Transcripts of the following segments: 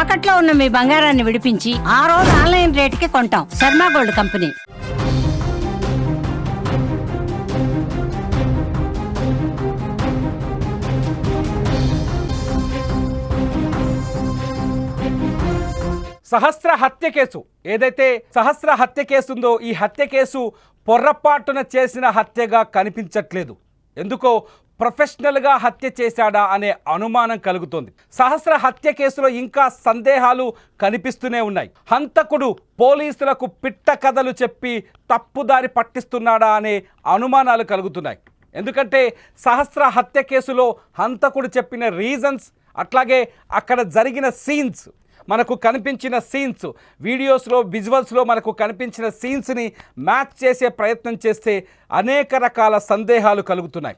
తాకట్లో ఉన్న మీ బంగారాన్ని విడిపించి ఆ రోజు ఆన్లైన్ రేటుకి కొంటాం. Sharma gold company. సహస్ర హత్య కేసు ఏదైతే సహస్ర హత్య కేసు ఉందో ఈ హత్య కేసు పొర్రపాటున చేసిన హత్యగా కనిపించట్లేదు. ఎందుకో ప్రొఫెషనల్గా హత్య చేశాడా అనే అనుమానం కలుగుతోంది. సహస్ర హత్య కేసులో ఇంకా సందేహాలు కనిపిస్తూనే ఉన్నాయి. హంతకుడు పోలీసులకు పిట్ట కథలు చెప్పి తప్పుదారి పట్టిస్తున్నాడా అనే అనుమానాలు కలుగుతున్నాయి. ఎందుకంటే సహస్ర హత్య కేసులో హంతకుడు చెప్పిన రీజన్స్, అట్లాగే అక్కడ జరిగిన సీన్స్, మనకు కనిపించిన సీన్స్, వీడియోస్లో విజువల్స్లో మనకు కనిపించిన సీన్స్ని మ్యాచ్ చేసే ప్రయత్నం చేస్తే అనేక రకాల సందేహాలు కలుగుతున్నాయి.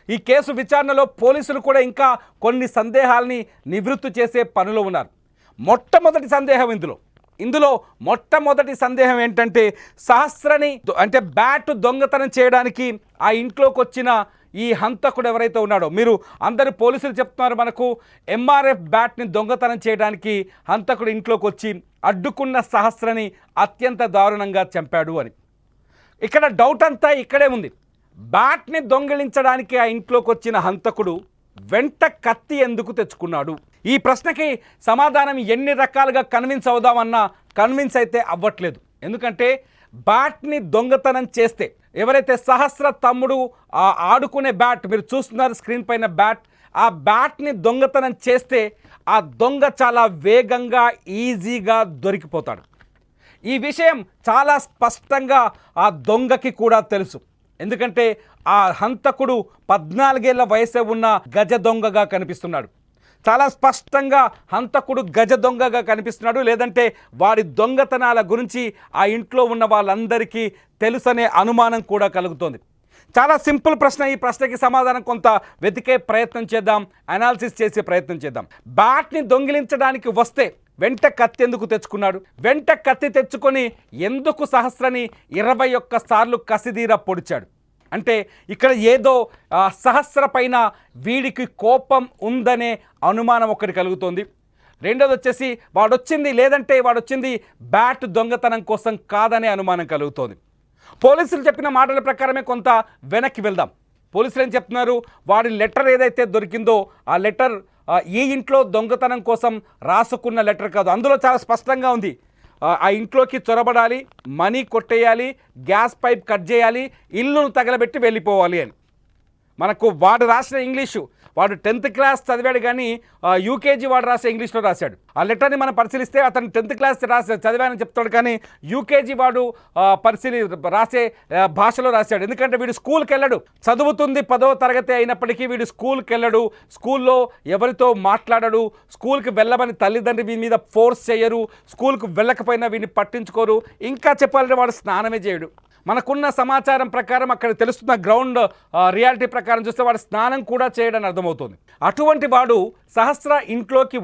ఈ కేసు విచారణలో పోలీసులు కూడా ఇంకా కొన్ని సందేహాలని నివృత్తి చేసే పనిలో ఉన్నారు. మొట్టమొదటి సందేహం ఇందులో మొట్టమొదటి సందేహం ఏంటంటే సహస్రని అంటే బ్యాట్ దొంగతనం చేయడానికి ఆ ఇంట్లోకి వచ్చిన ఈ హంతకుడు ఎవరైతే ఉన్నాడో, మీరు అందరూ పోలీసులు చెప్తున్నారు మనకు ఎంఆర్ఎఫ్ బ్యాట్ని దొంగతనం చేయడానికి హంతకుడు ఇంట్లోకి వచ్చి అడ్డుకున్న సహస్రని అత్యంత దారుణంగా చంపాడు అని. ఇక్కడ డౌట్ అంతా ఇక్కడే ఉంది. బ్యాట్ని దొంగిలించడానికి ఆ ఇంట్లోకి వచ్చిన హంతకుడు వెంట కత్తి ఎందుకు తెచ్చుకున్నాడు? ఈ ప్రశ్నకి సమాధానం ఎన్ని రకాలుగా కన్విన్స్ అవుదామన్నా కన్విన్స్ అయితే అవ్వట్లేదు. ఎందుకంటే బ్యాట్ని దొంగతనం చేస్తే ఎవరైతే సహస్ర తమ్ముడు ఆడుకునే బ్యాట్ మీరు చూస్తున్నారు స్క్రీన్ పైన బ్యాట్, ఆ బ్యాట్ని దొంగతనం చేస్తే ఆ దొంగ చాలా వేగంగా ఈజీగా దొరికిపోతాడు. ఈ విషయం చాలా స్పష్టంగా ఆ దొంగకి కూడా తెలుసు. ఎందుకంటే ఆ హంతకుడు 14 ఏళ్ల వయసే ఉన్న గజ దొంగగా కనిపిస్తున్నాడు. చాలా స్పష్టంగా హంతకుడు గజ దొంగగా కనిపిస్తున్నాడు. లేదంటే వాడి దొంగతనాల గురించి ఆ ఇంట్లో ఉన్న వాళ్ళందరికీ తెలుసనే అనుమానం కూడా కలుగుతోంది. చాలా సింపుల్ ప్రశ్న. ఈ ప్రశ్నకి సమాధానం కొంత వెతికే ప్రయత్నం చేద్దాం, అనాలిసిస్ చేసే ప్రయత్నం చేద్దాం. బ్యాట్ని దొంగిలించడానికి వస్తే వెంట కత్తి ఎందుకు తెచ్చుకున్నాడు? వెంట కత్తి తెచ్చుకొని ఎందుకు సహస్రని 21 సార్లు కసిదీర పొడిచాడు? అంటే ఇక్కడ ఏదో సహస్ర పైన వీడికి కోపం ఉందనే అనుమానం ఒకటి కలుగుతోంది. రెండోది వచ్చేసి వాడొచ్చింది బ్యాట్ దొంగతనం కోసం కాదనే అనుమానం కలుగుతోంది. పోలీసులు చెప్పిన మాటల ప్రకారమే కొంత వెనక్కి వెళ్దాం. పోలీసులు ఏం చెప్తున్నారు? వాడి లెటర్ ఏదైతే దొరికిందో ఆ లెటర్ ఈ ఇంట్లో దొంగతనం కోసం రాసుకున్న లెటర్ కాదు. అందులో చాలా స్పష్టంగా ఉంది, ఆ ఇంట్లోకి చొరబడాలి, మనీ కొట్టేయాలి, గ్యాస్ పైప్ కట్ చేయాలి, ఇల్లును తగలబెట్టి వెళ్ళిపోవాలి అని. మనకు వాడు రాసిన ఇంగ్లీషు, వాడు 10th క్లాస్ చదివాడు కానీ యూకేజీ వాడు రాసే ఇంగ్లీష్లో రాశాడు. ఆ లెటర్ని మనం పరిశీలిస్తే అతను 10th క్లాస్ చదివానని చెప్తాడు కానీ యూకేజీ వాడు రాసే భాషలో రాశాడు. ఎందుకంటే వీడు స్కూల్కి వెళ్ళడు, చదువుతుంది 10వ తరగతి అయినప్పటికీ వీడు స్కూల్కి వెళ్ళడు, స్కూల్లో ఎవరితో మాట్లాడడు, స్కూల్కి వెళ్ళమని తల్లిదండ్రి వీని మీద ఫోర్స్ చేయరు, స్కూల్కి వెళ్ళకపోయినా వీడిని పట్టించుకోరు, ఇంకా చెప్పాలంటే వాడు స్నానమే చేయడు. మనకున్న సమాచారం ప్రకారం అక్కడ తెలుస్తున్న గ్రౌండ్ రియాలిటీ ప్రకారం చూస్తే వాడు స్నానం కూడా చేయడని అర్థమవుతుంది. అటువంటి వాడు సహస్ర ఇంట్లోకి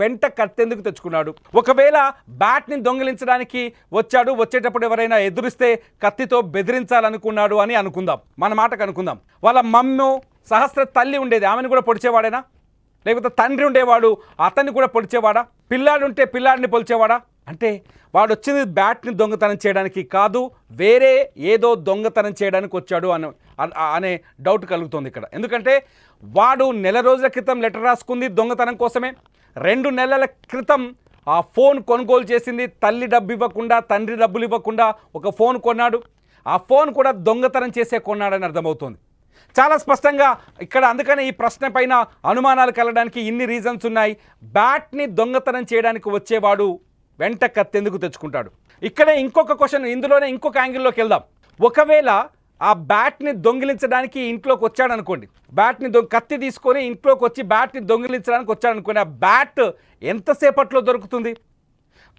వెంట కత్తెందుకు తెచ్చుకున్నాడు? ఒకవేళ బ్యాట్ని దొంగిలించడానికి వచ్చేటప్పుడు ఎవరైనా ఎదురిస్తే కత్తితో బెదిరించాలనుకున్నాడు అని అనుకుందాం, మన మాటకు అనుకుందాం. వాళ్ళ మమ్మీ సహస్ర తల్లి ఉండేది, ఆమెను కూడా పొడిచేవాడేనా? లేకపోతే తండ్రి ఉండేవాడు, అతన్ని కూడా పొడిచేవాడా? పిల్లాడుంటే పిల్లాడిని పొలిచేవాడా? అంటే వాడు వచ్చింది బ్యాట్ని దొంగతనం చేయడానికి కాదు, వేరే ఏదో దొంగతనం చేయడానికి వచ్చాడు అనే డౌట్ కలుగుతుంది ఇక్కడ. ఎందుకంటే వాడు నెల రోజుల క్రితం లెటర్ రాసుకుంది దొంగతనం కోసమే. 2 నెలల క్రితం ఆ ఫోన్ కొనుగోలు చేసింది, తల్లి డబ్బు ఇవ్వకుండా, తండ్రి డబ్బులు ఇవ్వకుండా ఒక ఫోన్ కొన్నాడు. ఆ ఫోన్ కూడా దొంగతనం చేసే కొన్నాడని అర్థమవుతుంది చాలా స్పష్టంగా ఇక్కడ. అందుకనే ఈ ప్రశ్న పైన అనుమానాలు కలగడానికి ఇన్ని రీజన్స్ ఉన్నాయి. బ్యాట్ని దొంగతనం చేయడానికి వచ్చేవాడు వెంట కత్తెందుకు తెచ్చుకుంటాడు? ఇక్కడే ఇంకొక క్వశ్చన్, ఇందులోనే ఇంకొక యాంగిల్లోకి వెళ్దాం. ఒకవేళ ఆ బ్యాట్ని దొంగిలించడానికి ఇంట్లోకి వచ్చాడనుకోండి, కత్తి తీసుకొని ఇంట్లోకి వచ్చి బ్యాట్ని దొంగిలించడానికి వచ్చాడనుకోండి, ఆ బ్యాట్ ఎంతసేపట్లో దొరుకుతుంది?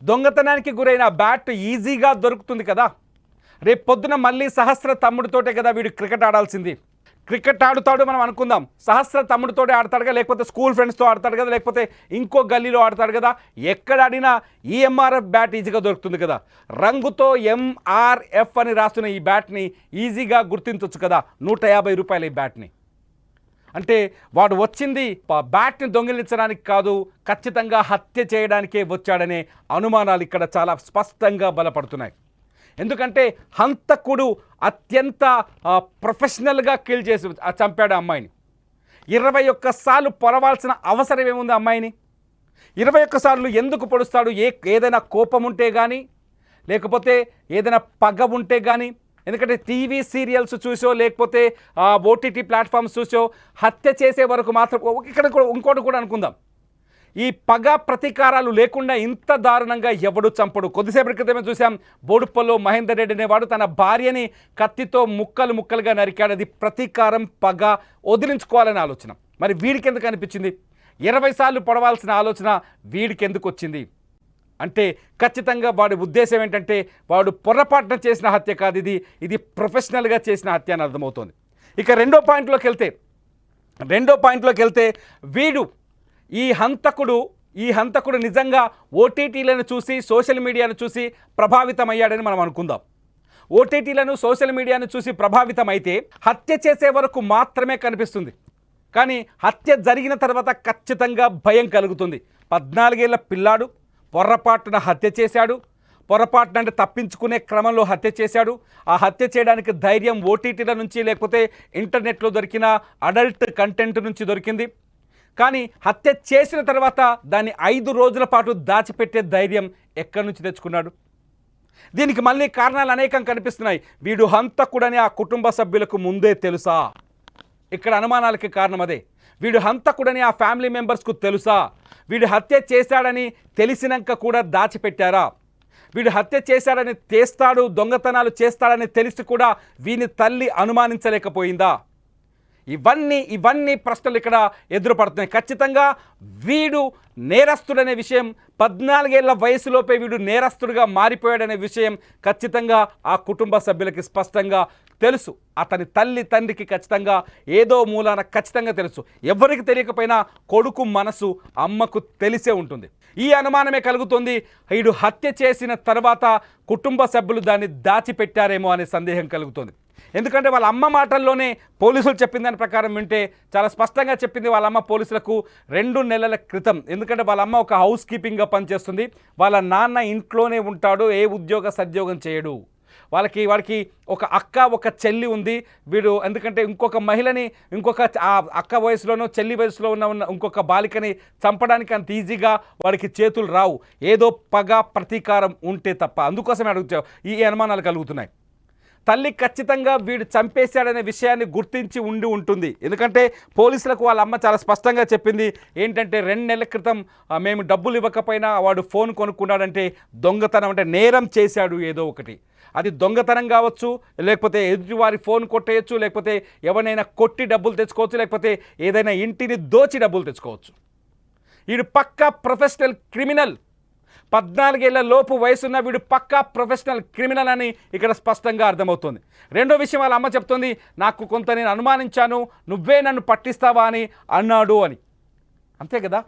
దొంగతనానికి గురైన బ్యాట్ ఈజీగా దొరుకుతుంది కదా. రేపు పొద్దున మళ్ళీ సహస్ర తమ్ముడితోటే కదా వీడు క్రికెట్ ఆడాల్సింది. క్రికెట్ ఆడుతాడు మనం అనుకుందాం, సహస్ర తమ్ముడితోటే ఆడతాడు కదా, లేకపోతే స్కూల్ ఫ్రెండ్స్తో ఆడతాడు కదా, లేకపోతే ఇంకో గల్లీలో ఆడతాడు కదా. ఎక్కడ ఆడినా ఈ ఎంఆర్ఎఫ్ బ్యాట్ ఈజీగా దొరుకుతుంది కదా. రంగుతో ఎంఆర్ఎఫ్ అని రాస్తున్న ఈ బ్యాట్ని ఈజీగా గుర్తించవచ్చు కదా. 150 రూపాయలు ఈ బ్యాట్ని. అంటే వాడు వచ్చింది బ్యాట్ని దొంగిలించడానికి కాదు, ఖచ్చితంగా హత్య చేయడానికే వచ్చాడనే అనుమానాలు ఇక్కడ చాలా స్పష్టంగా బలపడుతున్నాయి. ఎందుకంటే హంతకుడు అత్యంత ప్రొఫెషనల్గా కిల్ చేసి చంపాడు అమ్మాయిని. 21 సార్లు పొడవాల్సిన అవసరం ఏముంది అమ్మాయిని? 21 సార్లు ఎందుకు పొడుస్తాడు? ఏదైనా కోపం ఉంటే కానీ, లేకపోతే ఏదైనా పగ ఉంటే కానీ. ఎందుకంటే టీవీ సీరియల్స్ చూసో లేకపోతే ఓటీటీ ప్లాట్ఫామ్స్ చూసో హత్య చేసే వరకు మాత్రం ఇక్కడ కూడా ఇంకోటి కూడా అనుకుందాం, ఈ పగ ప్రతీకారాలు లేకుండా ఇంత దారుణంగా ఎవడు చంపడు. కొద్దిసేపటి క్రితమే చూసాం, బోడుప్పల్లో మహేందర్ రెడ్డి అనేవాడు తన భార్యని కత్తితో ముక్కలు ముక్కలుగా నరికాడు. అది ప్రతీకారం, పగ, వదిలించుకోవాలనే ఆలోచన. మరి వీడికి ఎందుకు అనిపించింది? 20 సార్లు పొడవాల్సిన ఆలోచన వీడికి ఎందుకు వచ్చింది అంటే ఖచ్చితంగా వాడి ఉద్దేశం ఏంటంటే వాడు పొరపాటున చేసిన హత్య కాదు, ఇది ప్రొఫెషనల్గా చేసిన హత్య అని అర్థమవుతుంది. ఇక రెండో పాయింట్లోకి వెళ్తే వీడు ఈ హంతకుడు నిజంగా ఓటీటీలను చూసి సోషల్ మీడియాను చూసి ప్రభావితమయ్యాడని మనం అనుకుందాం. ఓటీటీలను సోషల్ మీడియాను చూసి ప్రభావితమైతే హత్య చేసే వరకు మాత్రమే కనిపిస్తుంది, కానీ హత్య జరిగిన తర్వాత ఖచ్చితంగా భయం కలుగుతుంది. 14 ఏళ్ల పిల్లాడు పొరపాటున హత్య చేశాడు. పొరపాటున అంటే తప్పించుకునే క్రమంలో హత్య చేశాడు. ఆ హత్య చేయడానికి ధైర్యం ఓటీటీల నుంచి లేకపోతే ఇంటర్నెట్లో దొరికిన అడల్ట్ కంటెంట్ నుంచి దొరికింది. కానీ హత్య చేసిన తర్వాత దాన్ని 5 రోజుల పాటు దాచిపెట్టే ధైర్యం ఎక్కడి నుంచి తెచ్చుకున్నాడు? దీనికి మళ్ళీ కారణాలు అనేకం కనిపిస్తున్నాయి. వీడు హంతకుడని ఆ కుటుంబ సభ్యులకు ముందే తెలుసా? ఇక్కడ అనుమానాలకి కారణం అదే. వీడు హంతకుడని ఆ ఫ్యామిలీ మెంబర్స్కు తెలుసా? వీడు హత్య చేశాడని తెలిసినాక కూడా దాచిపెట్టారా? వీడు హత్య చేశాడని దొంగతనాలు చేస్తాడని తెలిసి కూడా వీని తల్లి అనుమానించలేకపోయిందా? ఇవన్నీ ప్రశ్నలు ఇక్కడ ఎదురుపడుతున్నాయి. ఖచ్చితంగా వీడు నేరస్తుడనే విషయం, 14 ఏళ్ల వయసులోపే వీడు నేరస్తుడిగా మారిపోయాడనే విషయం ఖచ్చితంగా ఆ కుటుంబ సభ్యులకి స్పష్టంగా తెలుసు. అతని తండ్రికి ఖచ్చితంగా ఏదో మూలాన ఖచ్చితంగా తెలుసు. ఎవరికి తెలియకపోయినా కొడుకు మనసు అమ్మకు తెలిసే ఉంటుంది. ఈ అనుమానమే కలుగుతుంది. వీడు హత్య చేసిన తర్వాత కుటుంబ సభ్యులు దాన్ని దాచిపెట్టారేమో అనే సందేహం కలుగుతుంది. ఎందుకంటే వాళ్ళ అమ్మ మాటల్లోనే పోలీసులు చెప్పిన దాని ప్రకారం వింటే చాలా స్పష్టంగా చెప్పింది వాళ్ళ అమ్మ పోలీసులకు 2 నెలల క్రితం. ఎందుకంటే వాళ్ళ అమ్మ ఒక హౌస్ కీపింగ్గా పనిచేస్తుంది. వాళ్ళ నాన్న ఇంట్లోనే ఉంటాడు, ఏ సద్యోగం చేయడు. వాడికి ఒక అక్క ఒక చెల్లి ఉంది. వీడు ఎందుకంటే ఇంకొక మహిళని ఆ అక్క వయసులోనో చెల్లి వయసులో ఉన్న ఇంకొక బాలికని చంపడానికి అంత ఈజీగా వాడికి చేతులు రావు, ఏదో పగ ప్రతీకారం ఉంటే తప్ప. అందుకోసమే అడుగుతావు ఈ అనుమానాలు కలుగుతున్నాయి. తల్లి ఖచ్చితంగా వీడు చంపేశాడనే విషయాన్ని గుర్తించి ఉంటుంది. ఎందుకంటే పోలీసులకు వాళ్ళ అమ్మ చాలా స్పష్టంగా చెప్పింది ఏంటంటే 2 నెలల క్రితం మేము డబ్బులు ఇవ్వకపోయినా వాడు ఫోన్ కొనుక్కున్నాడంటే దొంగతనం, అంటే నేరం చేశాడు ఏదో ఒకటి. అది దొంగతనం కావచ్చు, లేకపోతే ఎదుటివారి ఫోన్ కొట్టేయచ్చు, లేకపోతే ఎవరినైనా కొట్టి డబ్బులు తెచ్చుకోవచ్చు, లేకపోతే ఏదైనా ఇంటిని దోచి డబ్బులు తెచ్చుకోవచ్చు. వీడు పక్కా ప్రొఫెషనల్ క్రిమినల్. 14 ఏళ్ల లోపు వయసున్న వీడు పక్కా ప్రొఫెషనల్ క్రిమినల్ అని ఇక్కడ స్పష్టంగా అర్థమవుతుంది. రెండో విషయం వాళ్ళ అమ్మ చెప్తుంది, నాకు కొంత నేను అనుమానించాను, నువ్వే నన్ను పట్టిస్తావా అని అన్నాడు అని. అంతే కదా,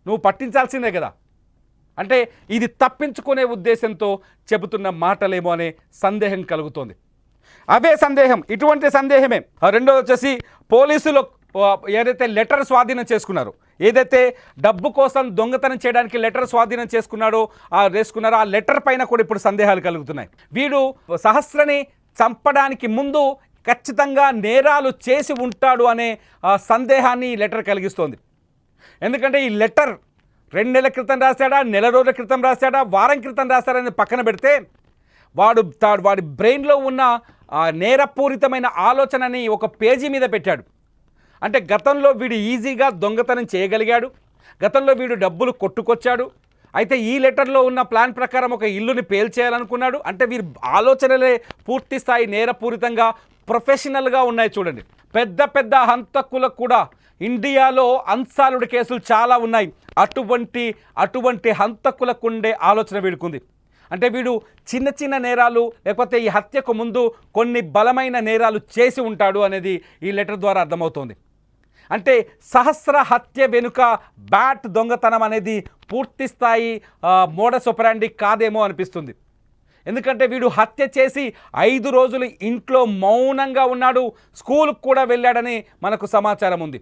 నువ్వు పట్టించాల్సిందే కదా. అంటే ఇది తప్పించుకునే ఉద్దేశంతో చెబుతున్న మాటలేమో అనే సందేహం కలుగుతోంది. ఇటువంటి సందేహమే. రెండో వచ్చేసి పోలీసులు ఏదైతే లెటర్ స్వాధీనం చేసుకున్నారో, ఏదైతే డబ్బు కోసం దొంగతనం చేయడానికి లెటర్ స్వాధీనం చేసుకున్నారో ఆ లెటర్ పైన కూడా ఇప్పుడు సందేహాలు కలుగుతున్నాయి. వీడు సహస్రని చంపడానికి ముందు ఖచ్చితంగా నేరాలు చేసి ఉంటాడు అనే సందేహాన్ని ఈ లెటర్ కలిగిస్తోంది. ఎందుకంటే ఈ లెటర్ 2 నెలల క్రితం రాశాడా, నెల రోజుల క్రితం రాశాడా, వారం క్రితం రాశాడని పక్కన పెడితే వాడి బ్రెయిన్లో ఉన్న నేరపూరితమైన ఆలోచనని ఒక పేజీ మీద పెట్టాడు. అంటే గతంలో వీడు ఈజీగా దొంగతనం చేయగలిగాడు, గతంలో వీడు డబ్బులు కొట్టుకొచ్చాడు. అయితే ఈ లెటర్లో ఉన్న ప్లాన్ ప్రకారం ఒక ఇల్లుని పేల్చేయాలనుకున్నాడు. అంటే వీరి ఆలోచనలే పూర్తి స్థాయి నేరపూరితంగా ప్రొఫెషనల్గా ఉన్నాయి. చూడండి, పెద్ద హంతకులకు కూడా ఇండియాలో అన్సాల్వ్డ్ కేసులు చాలా ఉన్నాయి. అటువంటి హంతకులకు ఉండే ఆలోచన వీడుకుంది. అంటే వీడు చిన్న నేరాలు లేకపోతే ఈ హత్యకు ముందు కొన్ని బలమైన నేరాలు చేసి ఉంటాడు అనేది ఈ లెటర్ ద్వారా అర్థమవుతోంది. అంటే సహస్ర హత్య వెనుక బ్యాట్ దొంగతనం అనేది పూర్తి స్థాయి మోడస్ ఆపరాండి కాదేమో అనిపిస్తుంది. ఎందుకంటే వీడు హత్య చేసి 5 రోజులు ఇంట్లో మౌనంగా ఉన్నాడు, స్కూల్కి కూడా వెళ్ళాడని మనకు సమాచారం ఉంది.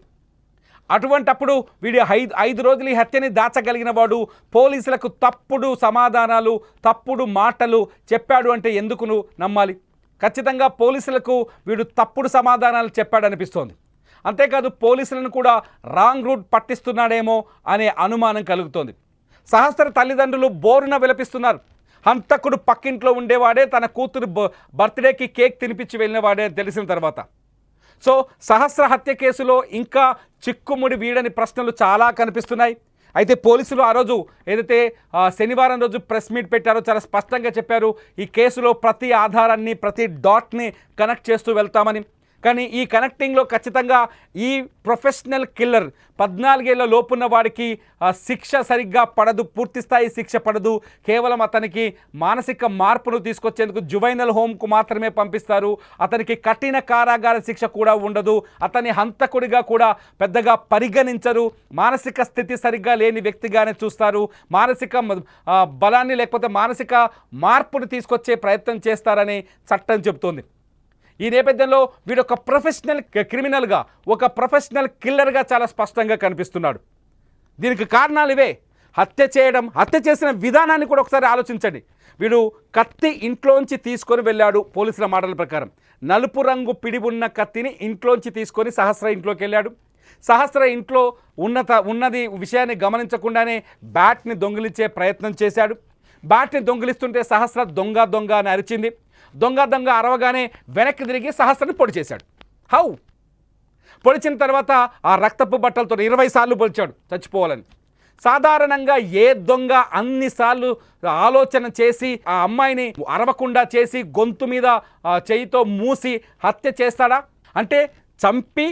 అటువంటప్పుడు వీడి ఐదు రోజులు ఈ హత్యని దాచగలిగిన వాడు పోలీసులకు తప్పుడు సమాధానాలు, తప్పుడు మాటలు చెప్పాడు అంటే ఎందుకు నువ్వు నమ్మాలి? ఖచ్చితంగా పోలీసులకు వీడు తప్పుడు సమాధానాలు చెప్పాడనిపిస్తోంది. అంతేకాదు పోలీసులను కూడా రాంగ్ రూట్ పట్టిస్తున్నాడేమో అనే అనుమానం కలుగుతోంది. సహస్ర తల్లిదండ్రులు బోరున విలపిస్తున్నారు. హంతకుడు పక్కింట్లో ఉండేవాడే, తన కూతురు బర్త్డేకి కేక్ తినిపించి వెళ్ళిన వాడే తెలిసిన తర్వాత. సో సహస్ర హత్య కేసులో ఇంకా చిక్కుముడి వీడని ప్రశ్నలు చాలా కనిపిస్తున్నాయి. అయితే పోలీసులు ఆ రోజు ఏదైతే శనివారం రోజు ప్రెస్ మీట్ పెట్టారో చాలా స్పష్టంగా చెప్పారు, ఈ కేసులో ప్రతి ఆధారాన్ని, ప్రతి డాట్ని కనెక్ట్ చేస్తూ వెళ్తామని. కానీ ఈ కనెక్టింగ్లో ఖచ్చితంగా ఈ ప్రొఫెషనల్ కిల్లర్ 14 ఏళ్ల లోపున్న వాడికి శిక్ష సరిగ్గా పడదు, పూర్తిస్థాయి శిక్ష పడదు. కేవలం అతనికి మానసిక మార్పును తీసుకొచ్చేందుకు జువైనల్ హోమ్కు మాత్రమే పంపిస్తారు. అతనికి కఠిన కారాగార శిక్ష కూడా ఉండదు. అతని హంతకుడిగా కూడా పెద్దగా పరిగణించరు. మానసిక స్థితి సరిగ్గా లేని వ్యక్తిగానే చూస్తారు. మానసిక బలాన్ని లేకపోతే మానసిక మార్పును తీసుకొచ్చే ప్రయత్నం చేస్తారని చట్టం చెబుతోంది. ఈ నేపథ్యంలో వీడు ఒక ప్రొఫెషనల్ క్రిమినల్గా, ఒక ప్రొఫెషనల్ కిల్లర్గా చాలా స్పష్టంగా కనిపిస్తున్నాడు. దీనికి కారణాలు ఇవే. హత్య చేసిన విధానాన్ని కూడా ఒకసారి ఆలోచించండి. వీడు కత్తి ఇంట్లోంచి తీసుకొని వెళ్ళాడు. పోలీసుల మాటల ప్రకారం నలుపు రంగు పిడి ఉన్న కత్తిని ఇంట్లోంచి తీసుకొని సహస్ర ఇంట్లోకి వెళ్ళాడు. సహస్ర ఇంట్లో ఉన్నది విషయాన్ని గమనించకుండానే బ్యాట్ని దొంగిలించే ప్రయత్నం చేశాడు. బ్యాట్ని దొంగిలిస్తుంటే సహస్ర దొంగ అని అరిచింది. దొంగ అరవగానే వెనక్కి తిరిగి సహస్రని పొడి చేశాడు. పొడిచిన తర్వాత ఆ రక్తపు బట్టలతో 20 సార్లు పొడిచాడు చచ్చిపోవాలని. సాధారణంగా ఏ దొంగ అన్నిసార్లు ఆలోచన చేసి ఆ అమ్మాయిని అరవకుండా చేసి గొంతు మీద చేయితో మూసి హత్య చేస్తాడా? అంటే చంపి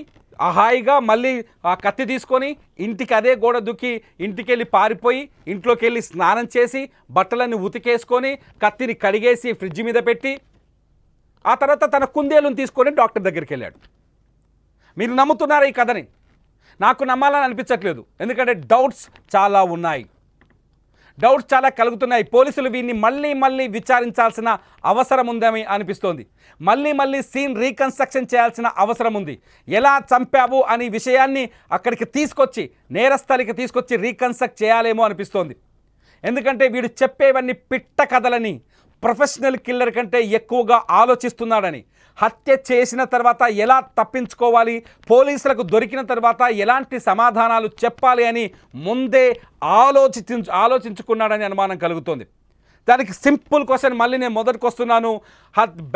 హాయిగా మళ్ళీ ఆ కత్తి తీసుకొని ఇంటికి అదే గోడ దుక్కి ఇంటికి వెళ్ళి పారిపోయి ఇంట్లోకి వెళ్ళి స్నానం చేసి బట్టలన్నీ ఉతికేసుకొని కత్తిని కడిగేసి ఫ్రిడ్జ్ మీద పెట్టి ఆ తర్వాత తన కుందేలును తీసుకొని డాక్టర్ దగ్గరికి వెళ్ళాడు. మీరు నమ్ముతున్నారా ఈ కథని? నాకు నమ్మాలని అనిపించట్లేదు. ఎందుకంటే డౌట్స్ చాలా ఉన్నాయి, డౌట్స్ చాలా కలుగుతున్నాయి. పోలీసులు వీడిని మళ్ళీ విచారించాల్సిన అవసరం ఉందని అనిపిస్తోంది. మళ్ళీ సీన్ రీకన్స్ట్రక్షన్ చేయాల్సిన అవసరం ఉంది. ఎలా చంపావు అనే విషయాన్ని అక్కడికి తీసుకొచ్చి, నేరస్థలికి తీసుకొచ్చి రీకన్స్ట్రక్ట్ చేయాలేమో అనిపిస్తోంది. ఎందుకంటే వీడు చెప్పేవన్నీ పిట్ట కథలని, ప్రొఫెషనల్ కిల్లర్ కంటే ఎక్కువగా ఆలోచిస్తున్నాడని, హత్య చేసిన తర్వాత ఎలా తప్పించుకోవాలి, పోలీసులకు దొరికిన తర్వాత ఎలాంటి సమాధానాలు చెప్పాలి అని ముందే ఆలోచించుకున్నాడని అనుమానం కలుగుతోంది. దానికి సింపుల్ క్వశ్చన్ మళ్ళీ నేను మొదటికి వస్తున్నాను.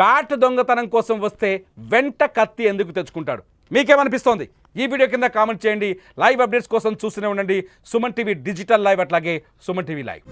బ్యాట్ దొంగతనం కోసం వస్తే వెంట కత్తి ఎందుకు తెచ్చుకుంటాడు? మీకేమనిపిస్తోంది? ఈ వీడియో కింద కామెంట్ చేయండి. లైవ్ అప్డేట్స్ కోసం చూస్తూనే ఉండండి సుమన్ టీవీ డిజిటల్ లైవ్, అట్లాగే సుమన్ టీవీ లైవ్.